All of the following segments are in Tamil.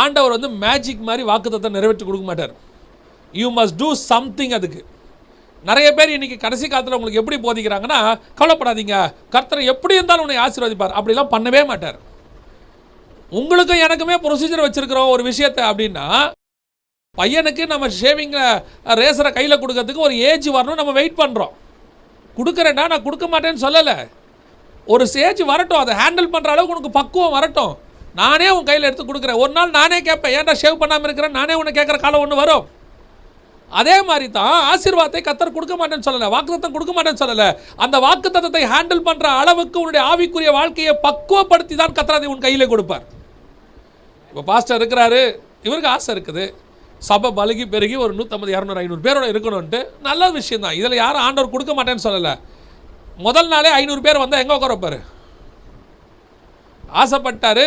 ஆண்டவர் வந்து மேஜிக் மாதிரி வாக்குத்தத்தத்தை நிறைவேற்றி கொடுக்க மாட்டார். You must do something. அதுக்கு நிறைய பேர் இன்றைக்கி கடைசி காலத்தில் உங்களுக்கு எப்படி போதிக்கிறாங்கன்னா, கவலைப்படாதீங்க, கர்த்தர் எப்படி இருந்தாலும் உன்னை ஆசீர்வதிப்பார். அப்படிலாம் பண்ணவே மாட்டார். உங்களுக்கும் எனக்குமே ப்ரொசீஜர் வச்சுருக்கிறோம் ஒரு விஷயத்தை. அப்படின்னா பையனுக்கு நம்ம ஷேவிங்கில் ரேசரை கையில் கொடுக்கறதுக்கு ஒரு ஏஜ் வரணும், நம்ம வெயிட் பண்ணுறோம். கொடுக்குறேன்டா, நான் கொடுக்க மாட்டேன்னு சொல்லலை. ஒரு ஸ்டேஜ் வரட்டும், அதை ஹேண்டில் பண்ணுற அளவுக்கு உனக்கு பக்குவம் வரட்டும். நானே உன் கையில் எடுத்து கொடுக்குறேன். ஒரு நாள் நானே கேட்பேன், ஏன்டா ஷேவ் பண்ணாமல் இருக்கிறேன், நானே உன்னை கேட்குற காலம் ஒன்று வரும். அதே மாதிரி தான் ஆசீர்வாதத்தை கர்த்தர் கொடுக்க மாட்டேன்னு சொல்லலை, வாக்குத்தத்தம் கொடுக்க மாட்டேன்னு சொல்லலை. அந்த வாக்குத்தத்தத்தை ஹேண்டில் பண்ணுற அளவுக்கு உன்னுடைய ஆவிக்குரிய வாழ்க்கையை பக்குவப்படுத்தி தான் கர்த்தர் அதை உன் கையில் கொடுப்பார். இப்போ பாஸ்டர் இருக்கிறாரு, இவருக்கு ஆசை இருக்குது, சபை பலுகி பெருகி ஒரு 150, 200, 500 பேரோட இருக்கணும்ன்ட்டு. நல்ல விஷயம் தான், இதில் யாரும் ஆண்டவர் கொடுக்க மாட்டேன்னு சொல்லலை. முதல் நாளே 500 பேர் வந்தால் எங்கே உட்கார வைப்பார்? ஆசைப்பட்டார்,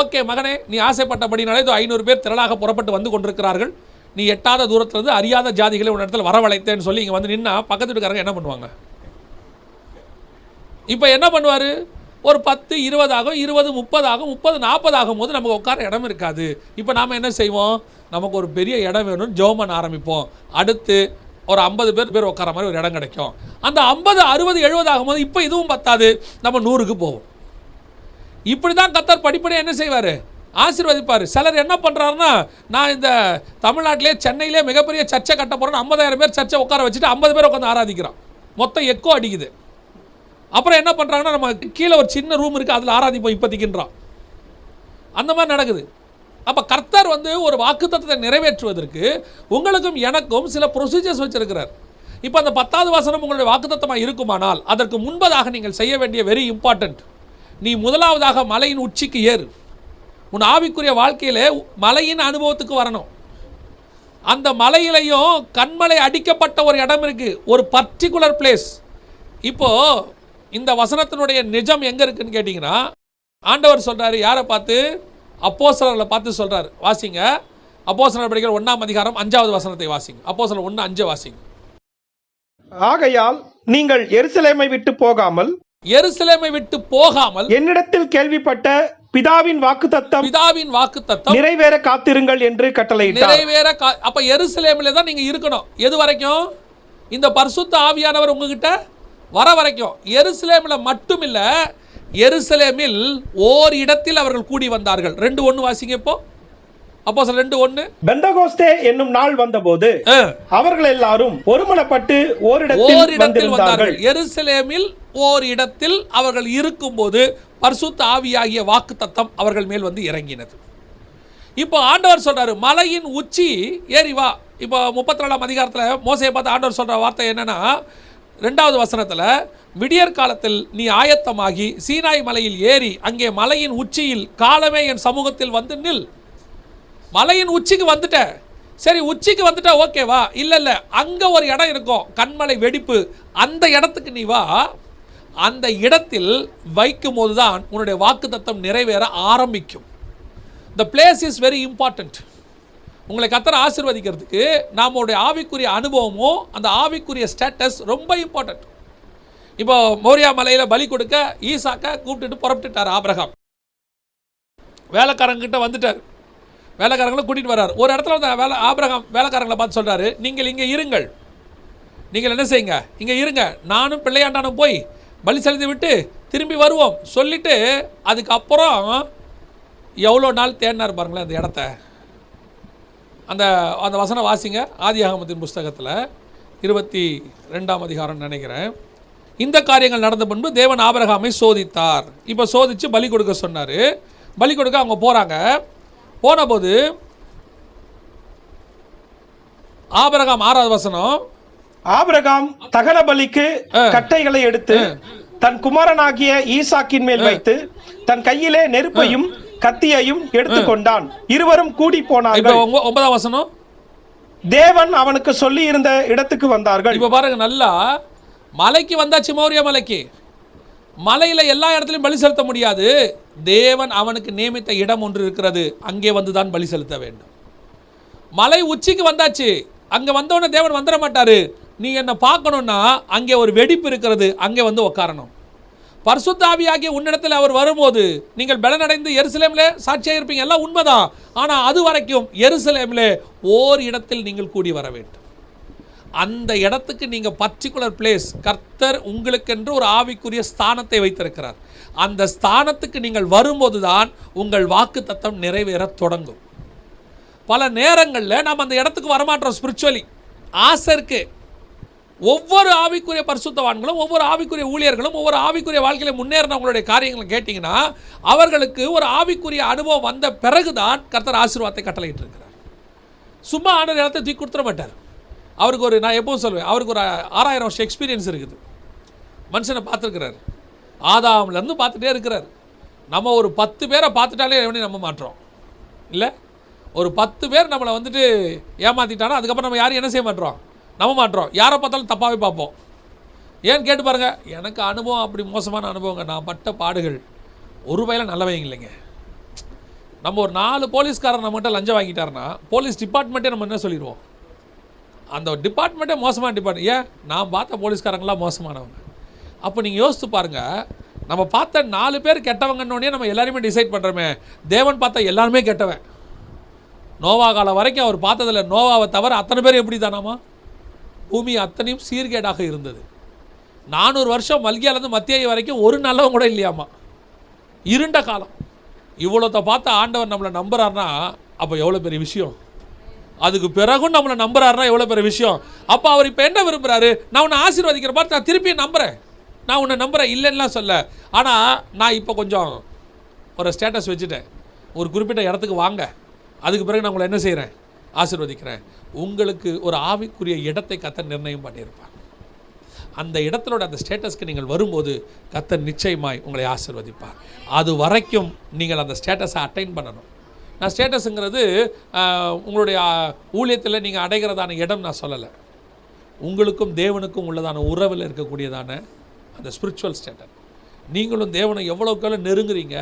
ஓகே மகனே, நீ ஆசைப்பட்டபடினாலே இது 500 பேர் திரளாக புறப்பட்டு வந்து கொண்டிருக்கிறார்கள், நீ எட்டாத தூரத்துலேருந்து அறியாத ஜாதிகளை உன் இடத்துல வரவழைத்தேன்னு சொல்லி இங்கே வந்து நின்னா பக்கத்து வீட்டுக்காரங்க என்ன பண்ணுவாங்க? இப்போ என்ன பண்ணுவார்? ஒரு 10, 20 ஆகும், 20, 30 ஆகும், 30, 40 ஆகும் போது நமக்கு உட்கார இடம் இருக்காது. இப்போ நாம் என்ன செய்வோம்? நமக்கு ஒரு பெரிய இடம் வேணும்னு ஜெபம் பண்ண ஆரம்பிப்போம். அடுத்து ஒரு 50 பேர் உட்கார மாதிரி ஒரு இடம் கிடைக்கும். அந்த 50, 60, 70 ஆகும்போது இப்போ இதுவும் பத்தாது, நம்ம 100க்கு போவோம். இப்படி தான் கர்த்தர் படிப்படியாக என்ன செய்வார்? ஆசீர்வதிப்பார். சிலர் என்ன பண்ணுறாருன்னா, நான் இந்த தமிழ்நாட்டிலே சென்னையிலே மிகப்பெரிய சர்ச்சை கட்ட போகிறேன்னு 50,000 பேர் சர்ச்சை உட்கார வச்சுட்டு 50 பேர் உட்காந்து ஆராதிக்கிறான். மொத்தம் எக்கோ அடிக்குது. அப்புறம் என்ன பண்ணுறாங்கன்னா, நம்ம கீழே ஒரு சின்ன ரூம் இருக்குது, அதில் ஆராதிப்போம் இப்போதைக்குன்றான். அந்த மாதிரி நடக்குது. அப்போ கர்த்தர் வந்து ஒரு வாக்குத்தத்தத்தை நிறைவேற்றுவதற்கு உங்களுக்கும் எனக்கும் சில ப்ரொசீஜர்ஸ் வச்சிருக்கிறார். இப்போ அந்த 10வது வசனம் உங்களுடைய வாக்குத்தத்தமாக இருக்குமானால் அதற்கு முன்பதாக நீங்கள் செய்ய வேண்டிய வெரி இம்பார்ட்டன்ட், நீ முதலாவதாக மலையின் உச்சிக்கு ஏறு. உன் ஆவிக்குரிய வாழ்க்கையில் மலையின் அனுபவத்துக்கு வரணும். அந்த மலையிலையும் கண்மலை அடிக்கப்பட்ட ஒரு இடம் இருக்குது, ஒரு பர்டிகுலர் பிளேஸ். இப்போது இந்த வசனத்தினுடைய நிஜம் எங்கே இருக்குன்னு கேட்டிங்கன்னா, ஆண்டவர் சொல்கிறாரு யாரை பார்த்து? அப்போஸ்தலர்களை பார்த்து சொல்கிறார். வாசிங்க, அப்போஸ்தலர் படிக்கிற 1ஆம் அதிகாரம் 5வது வசனத்தை வாசிங்க. அப்போஸ்தலர் 1:5 வாசிங்க. ஆகையால் நீங்கள் எருசலேமை விட்டு போகாமல் என்னிடத்தில் கேள்விப்பட்ட பிதாவின் வாக்குத்தத்தம் நிறைவேற காத்திருங்கள் என்று கட்டளையிட்டார். அப்ப எருசலேமிலே தான் நீங்க இருக்கணும். எது வரைக்கும்? இந்த பரிசுத்த ஆவியானவர் உங்ககிட்ட வர வரைக்கும். எருசலேமில் மட்டும் இல்ல, எருசலேமில் ஓர் இடத்தில் அவர்கள் கூடி வந்தார்கள். 2:1 வாசிங்க. இப்போ அப்போஸ்தலர் 2:1. பெந்தகோஸ்தே என்னும் நாள் வந்தபோது அவர்கள் எல்லாரும் ஒருமனப்பட்டு ஓரிடத்தில் வந்தார்கள். எருசலேமில் ஓர் இடத்தில் அவர்கள் இருக்கும்போது பரிசுத்த ஆவியாகிய வாக்குத்தத்தம் அவர்கள் மேல் வந்து இறங்கினது. இப்போ ஆண்டவர் சொல்றாரு, மலையின் உச்சி ஏறி வா. இப்போ 34ஆம் அதிகாரத்தில் மோசேயை பார்த்து ஆண்டவர் சொல்ற வார்த்தை என்னன்னா, 2வது வசனத்தில், விடியற் காலத்தில் நீ ஆயத்தமாகி சீனாய் மலையில் ஏறி அங்கே மலையின் உச்சியில் காலமே என் சமூகத்தில் வந்து நில். மலையின் உச்சிக்கு வந்துட்ட, சரி உச்சிக்கு வந்துட்டா ஓகேவா? இல்லை, அங்கே ஒரு இடம் இருக்கும், கண்மலை வெடிப்பு, அந்த இடத்துக்கு நீ வா. அந்த இடத்தில் வைக்கும் போது தான் உன்னுடைய வாக்குத்தத்தம் நிறைவேற ஆரம்பிக்கும். The place is very important. உங்களை கர்த்தர் ஆசீர்வதிக்கிறதுக்கு நம்முடைய ஆவிக்குரிய அனுபவமோ அந்த ஆவிக்குரிய ஸ்டேட்டஸ் ரொம்ப இம்பார்ட்டன்ட். இப்போ மோரியா மலையில் பலி கொடுக்க ஈசாக்கை கூப்பிட்டுட்டு புறப்பட்டுட்டார் ஆபிரகாம். வேலைக்காரங்கிட்ட வந்துட்டார், வேலைக்காரங்களை கூட்டிகிட்டு வர்றார். ஒரு இடத்துல வந்து ஆபிரகாம் வேலைக்காரங்களை பார்த்து சொல்கிறாரு, நீங்கள் இங்கே இருங்கள், நீங்கள் என்ன செய்யுங்க, இங்கே இருங்க, நானும் பிள்ளையாண்டானும் போய் பலி செலுத்தி விட்டு திரும்பி வருவோம் சொல்லிவிட்டு அதுக்கப்புறம் எவ்வளோ நாள் தேடினார் பாருங்களேன் அந்த இடத்த. அந்த அந்த வசனம் வாசிங்க, ஆதியாகமத்தின் புஸ்தகத்தில் 22ஆம் அதிகாரம் நினைக்கிறேன். இந்த காரியங்கள் நடந்த முன்பு தேவன் ஆபிரகாமை சோதித்தார். இப்போ சோதித்து பலி கொடுக்க சொன்னார். பலி கொடுக்க அவங்க போகிறாங்க. போனபோது ஆபிரகாம் 6வது வசனம், ஆபிரகாம் தகன பலிக்கு கட்டைகளை எடுத்து தன் குமாரனாகிய ஈசாக்கின் மேல் வைத்து தன் கையிலே நெருப்பையும் கத்தியையும் எடுத்துக்கொண்டான். இருவரும் கூடி போனார்கள். 9ஆம் வசனம், தேவன் அவனுக்கு சொல்லி இருந்த இடத்துக்கு வந்தார்கள். இப்ப பாருங்க, நல்லா மலைக்கு வந்தாச்சு. மோரியா மலைக்கு, மலையில எல்லா இடத்துலையும் பலி செலுத்த முடியாது. தேவன் அவனுக்கு நியமித்த இடம் ஒன்று இருக்கிறது, அங்கே வந்து தான் பலி செலுத்த வேண்டும். மலை உச்சிக்கு வந்தாச்சு. அங்கே வந்தோடனே தேவன் வந்துட மாட்டார். நீ என்னை பார்க்கணுன்னா அங்கே ஒரு வெடிப்பு இருக்கிறது, அங்கே வந்து உட்காரணும். பரிசுத்த ஆவியாகிய உன்னிடத்தில் அவர் வரும்போது நீங்கள் பலனடைந்து எருசலேமிலே சாட்சியாக இருப்பீங்க, எல்லாம் உண்மைதான். ஆனால் அது வரைக்கும் எருசலேமிலே ஓர் இடத்தில் நீங்கள் கூடி வர வேண்டும். அந்த இடத்துக்கு நீங்கள் பர்டிகுலர் பிளேஸ், கர்த்தர் உங்களுக்கென்று ஒரு ஆவிக்குரிய ஸ்தானத்தை வைத்திருக்கிறார். அந்த ஸ்தானத்துக்கு நீங்கள் வரும்போது தான் உங்கள் வாக்கு தத்தம் நிறைவேற தொடங்கும். பல நேரங்களில் நாம் அந்த இடத்துக்கு வரமாட்டோம். ஸ்பிரிச்சுவலி ஆசை இருக்கு. ஒவ்வொரு ஆவிக்குரிய பரிசுத்தவான்களும், ஒவ்வொரு ஆவிக்குரிய ஊழியர்களும், ஒவ்வொரு ஆவிக்குரிய வாழ்க்கையில் முன்னேறினவங்களுடைய காரியங்களை கேட்டிங்கன்னா அவர்களுக்கு ஒரு ஆவிக்குரிய அனுபவம் வந்த பிறகுதான் கர்த்தர் ஆசீர்வாதத்தை கட்டளையிட்டு இருக்கிறார். சும்மா ஆண்டவர் இடத்தை தூக்கி கொடுத்துட மாட்டார். அவருக்கு ஒரு, நான் எப்பவும் சொல்லுவேன், அவருக்கு ஒரு 6000 வருஷம் எக்ஸ்பீரியன்ஸ் இருக்குது. மனுஷனை பார்த்துருக்கிறார், ஆதாம்லேருந்து பார்த்துட்டே இருக்கிறார். நம்ம ஒரு 10 பேரை பார்த்துட்டாலே எவனையும் நம்ப மாட்டோம் இல்லை? ஒரு 10 பேர் நம்மளை வந்துட்டு ஏமாற்றிட்டானா அதுக்கப்புறம் நம்ம யாரும் என்ன செய்ய மாட்டோம், நம்ப மாட்டோம். யாரை பார்த்தாலும் தப்பாகவே பார்ப்போம். ஏன்னு கேட்டு பாருங்கள். எனக்கு அனுபவம் அப்படி மோசமான அனுபவங்க. நான் பட்ட பாடுகள் ஒரு வயல நல்லவைங்க இல்லைங்க. நம்ம ஒரு 4 போலீஸ்காரர் நம்மகிட்ட லஞ்சம் வாங்கிட்டாருன்னா போலீஸ் டிபார்ட்மெண்ட்டே நம்ம என்ன சொல்லிடுவோம், அந்த டிபார்ட்மெண்ட்டே மோசமான டிபார்ட்மெண்ட். ஏன், நான் பார்த்த போலீஸ்காரங்களாம் மோசமானவங்க. அப்போ நீங்கள் யோசித்து பாருங்கள், நம்ம பார்த்த 4 பேர் கெட்டவங்கன்னொடனே நம்ம எல்லாருமே டிசைட் பண்ணுறோமே, தேவன் பார்த்தா எல்லாருமே கெட்டவன். நோவா காலம் வரைக்கும் அவர் பார்த்ததில் நோவாவை தவிர அத்தனை பேர் எப்படி தானாமா? பூமி அத்தனையும் சீர்கேடாக இருந்தது. 400 வருஷம் மல்கியாலேருந்து மத்திய வரைக்கும் ஒரு நல்லவன் கூட இல்லையாமா. இருண்ட காலம். இவ்வளோத்தை பார்த்த ஆண்டவர் நம்மளை நம்புறாருன்னா அப்போ எவ்வளோ பெரிய விஷயம். அதுக்கு பிறகும் நம்மளை நம்புறாருன்னா எவ்வளோ பெரிய விஷயம். அப்போ அவர் இப்போ என்ன விரும்புகிறாரு, நான் உன்னை ஆசீர்வதிக்கிற மாதிரி நான் திருப்பியும் நம்புகிறேன், நான் உன்னை நம்புகிறேன், இல்லைன்னுலாம் சொல்ல. ஆனால் நான் இப்போ கொஞ்சம் ஒரு ஸ்டேட்டஸ் வச்சுட்டேன், ஒரு குறிப்பிட்ட இடத்துக்கு வாங்க, அதுக்கு பிறகு நான் உங்களை என்ன செய்கிறேன், ஆசீர்வதிக்கிறேன். உங்களுக்கு ஒரு ஆவிக்குரிய இடத்தை கர்த்தர் நிர்ணயம் பண்ணியிருப்பார். அந்த இடத்திலோட அந்த ஸ்டேட்டஸ்க்கு நீங்கள் வரும்போது கர்த்தர் நிச்சயமாய் உங்களை ஆசீர்வதிப்பார். அது வரைக்கும் நீங்கள் அந்த ஸ்டேட்டஸை அட்டைன் பண்ணணும். நான் ஸ்டேட்டஸுங்கிறது உங்களுடைய ஊழியத்தில் நீங்கள் அடைகிறதான இடம் நான் சொல்லலை. உங்களுக்கும் தேவனுக்கும் உள்ளதான உறவில் இருக்கக்கூடியதான அந்த ஸ்பிரிச்சுவல் ஸ்டேட்டஸ். நீங்களும் தேவனை எவ்வளோக்கு நெருங்குறீங்க.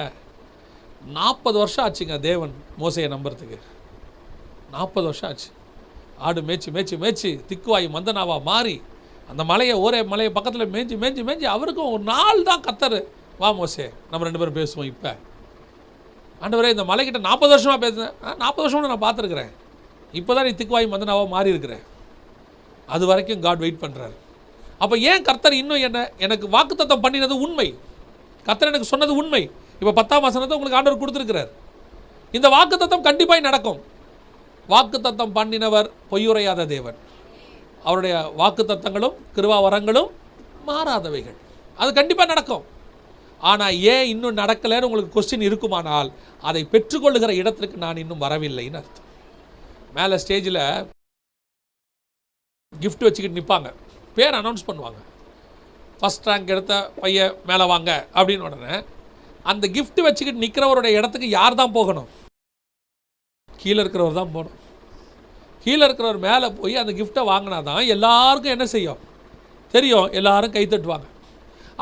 40 வருஷம் ஆச்சுங்க தேவன் மோசையை நம்புறதுக்கு. 40 வருஷம் ஆச்சு. ஆடு மேய்ச்சி மேய்ச்சி மேய்ச்சி திக்குவாய் மந்தனாவாக மாறி அந்த மலையை ஒரே மலையை பக்கத்தில் மேய்ஞ்சி மேய்ஞ்சி மேய்ஞ்சி அவருக்கும் ஒரு நாள் தான் கர்த்தர், வா மோசே நம்ம 2 பேரும் பேசுவோம். இப்போ ஆண்டவரே இந்த மலைக்கிட்ட 40 வருஷமாக பேசுனேன். 40 வருஷமாக நான் பார்த்துருக்குறேன். இப்போ தான் நீ திக்குவாய் மந்தனாவாக மாறி இருக்கிறேன். அது வரைக்கும் காட் வெயிட் பண்ணுறாரு. அப்போ ஏன் கர்த்தர் இன்னும் எனக்கு வாக்குத்தத்தம் பண்ணினது உண்மை, கர்த்தர் எனக்கு சொன்னது உண்மை. இப்போ 10ஆம் வசனத்தை உங்களுக்கு ஆண்டவர் கொடுத்துருக்கிறார். இந்த வாக்குத்தத்தம் கண்டிப்பாக நடக்கும். வாக்குத்தத்தம் பண்ணினவர் பொய்யுரையாத தேவன். அவருடைய வாக்குத்தத்தங்களும் கிருபா வரங்களும் மாறாதவைகள். அது கண்டிப்பாக நடக்கும். ஆனால் ஏன் இன்னும் நடக்கலைன்னு உங்களுக்கு கொஸ்டின் இருக்குமானால் அதை பெற்றுக்கொள்ளுகிற இடத்திற்கு நான் இன்னும் வரவில்லைன்னு அர்த்தம். மேலே ஸ்டேஜில் கிஃப்ட் வச்சுக்கிட்டு நிற்பாங்க, பேர் அனௌன்ஸ் பண்ணுவாங்க. ஃபஸ்ட் ரேங்க் எடுத்த பையன் மேலே வாங்க அப்படின்னு உடனே அந்த கிஃப்ட் வச்சுக்கிட்டு நிற்கிறவருடைய இடத்துக்கு யார் தான் போகணும்? கீழே இருக்கிறவர் தான் போகணும். கீழே இருக்கிறவர் மேலே போய் அந்த கிஃப்ட்டை வாங்கினா தான் எல்லாருக்கும் என்ன செய்யும் தெரியும், எல்லாரும் கை தட்டுவாங்க.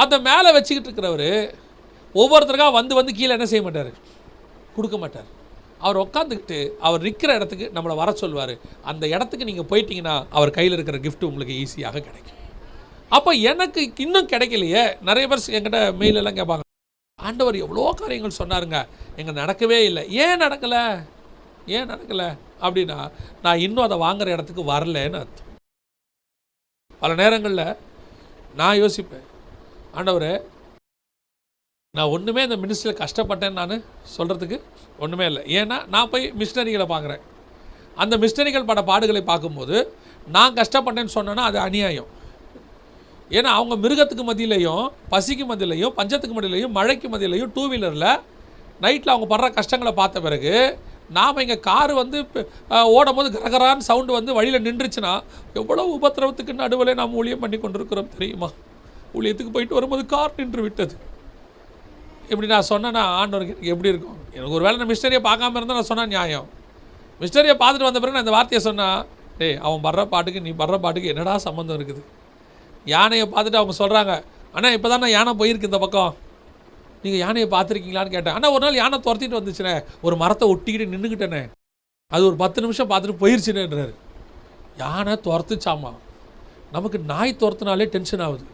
அந்த மேலே வச்சுக்கிட்டு இருக்கிறவர் ஒவ்வொருத்தருக்காக வந்து வந்து கீழே என்ன செய்ய மாட்டார், கொடுக்க மாட்டார். அவர் உட்காந்துக்கிட்டு அவர் நிற்கிற இடத்துக்கு நம்மளை வர சொல்வார். அந்த இடத்துக்கு நீங்கள் போயிட்டீங்கன்னா அவர் கையில் இருக்கிற கிஃப்ட் உங்களுக்கு ஈஸியாக கிடைக்கும். அப்போ எனக்கு இன்னும் கிடைக்கலையே. நிறைய பேர் என்கிட்ட மெயிலெல்லாம் கேட்பாங்க, ஆண்டவர் எவ்வளோ காரியங்கள் சொன்னாருங்க, எங்கள் நடக்கவே இல்லை. ஏன் நடக்கலை ஏன் நடக்கலை அப்படின்னா நான் இன்னும் அதை வாங்குகிற இடத்துக்கு வரலன்னு அர்த்தம். பல நேரங்களில் நான் யோசிப்பேன், ஆண்டவரே நான் ஒன்றுமே இந்த மினிஸ்ட்ரியில் கஷ்டப்பட்டேன்னு நான் சொல்கிறதுக்கு ஒன்றுமே இல்லை. ஏன்னா நான் போய் மிஷினரிகளை பார்க்குறேன். அந்த மிஷினரிகள் பட பாடுகளை பார்க்கும்போது நான் கஷ்டப்பட்டேன்னு சொன்னேன்னா அது அநியாயம். ஏன்னா அவங்க மிருகத்துக்கு மத்தியிலையும் பசிக்கு மத்தியிலையும் பஞ்சத்துக்கு மத்தியிலையும் மழைக்கு மத்தியிலையும் 2 வீலரில் நைட்டில் அவங்க படுற கஷ்டங்களை பார்த்த பிறகு நாம் இங்கே காரு வந்து ஓடும் போது கரகரான்னு சவுண்டு வந்து வழியில் நின்றுச்சுன்னா எவ்வளோ உபத்திரவத்துக்கு நடுவில் நாம் ஊழியம் பண்ணி கொண்டிருக்கிறோம் தெரியுமா? ஊழியத்துக்கு போயிட்டு வரும்போது கார் நின்று விட்டது. இப்படி நான் சொன்னேன்னா ஆண்டவருக்கு எப்படி இருக்கும்? எனக்கு ஒரு வேளை நான் மிஸ்டரியை பார்க்காம இருந்தால் நான் சொன்னேன் நியாயம். மிஸ்டரியை பார்த்துட்டு வந்த பிறகு நான் இந்த வார்த்தையை சொன்னால், டேய் அவன் படுற பாட்டுக்கு நீ படுற பாட்டுக்கு என்னடா சம்மந்தம் இருக்குது? யானையை பார்த்துட்டு அவங்க சொல்கிறாங்க, அண்ணா இப்போ தான் நான் யானை போயிருக்கு இந்த பக்கம், நீங்கள் யானையை பார்த்துருக்கீங்களான்னு கேட்டேன். ஆனால் ஒரு நாள் யானை துரத்திட்டு வந்துச்சுனே, ஒரு மரத்தை ஒட்டிக்கிட்டு நின்றுக்கிட்டேனே, அது ஒரு 10 நிமிஷம் பார்த்துட்டு போயிடுச்சுனேன்றாரு. யானை துரத்துச்சாமா. நமக்கு நாய் துரத்துனாலே டென்ஷன் ஆகுது.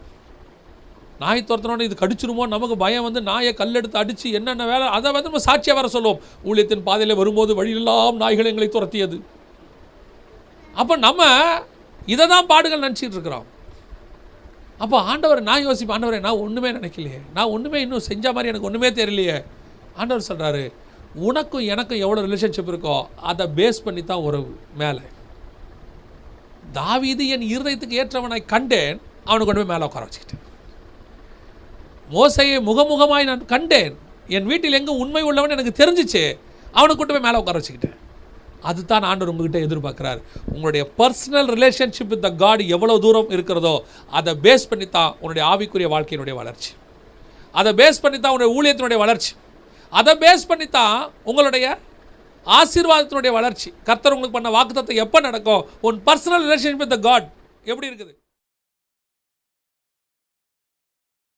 நாய் துரத்தினோட இது கடிச்சிருமோ நமக்கு பயம் வந்து நாயை கல்லெடுத்து அடித்து என்னென்ன வேலை அதை வந்து நம்ம சாட்சியாக வர சொல்லுவோம். ஊழியத்தின் பாதையில் வரும்போது வழியெல்லாம் நாய்கள் எங்களை துரத்தியது. அப்போ நம்ம இதை தான் பாடுகள் நினச்சிட்டு இருக்கிறோம். அப்போ ஆண்டவர் நான் யோசிப்பேன், ஆண்டவரை நான் ஒன்றுமே நினைக்கலையே, நான் ஒன்றுமே இன்னும் செஞ்ச மாதிரி எனக்கு ஒன்றுமே தெரியலையே. ஆண்டவர் சொல்கிறாரு, உனக்கும் எனக்கும் எவ்வளோ ரிலேஷன்ஷிப் இருக்கோ அதை பேஸ் பண்ணி தான் உறவு மேலே. தாவீது என் இருதயத்துக்கு ஏற்றவனை கண்டேன், அவனை கொண்டு போய் மேலே உட்கார வச்சுக்கிட்டேன். மோசையை முகமுகமாய் நான் கண்டேன், என் வீட்டில் எங்கே உண்மை உள்ளவன் எனக்கு தெரிஞ்சிச்சு, அவனை கொண்டு போய் மேலே உட்கார வச்சுக்கிட்டேன். அதுதான் ஆண்டவர் உங்ககிட்ட எதிர்பார்க்குறார். உங்களுடைய personal relationship with the God எவ்வளோ தூரம் இருக்கிறதோ அதை பேஸ் பண்ணி தான் உன்னுடைய ஆவிக்குரிய வாழ்க்கையினுடைய வளர்ச்சி, அதை பேஸ் பண்ணி தான் உன்னுடைய ஊழியத்தினுடைய வளர்ச்சி, அதை பேஸ் பண்ணி தான் உங்களுடைய ஆசீர்வாதத்தினுடைய வளர்ச்சி. கர்த்தர் உங்களுக்கு பண்ண வாக்குத்தத்தம் எப்போ நடக்கும்? உன் personal relationship with the God எப்படி இருக்குது?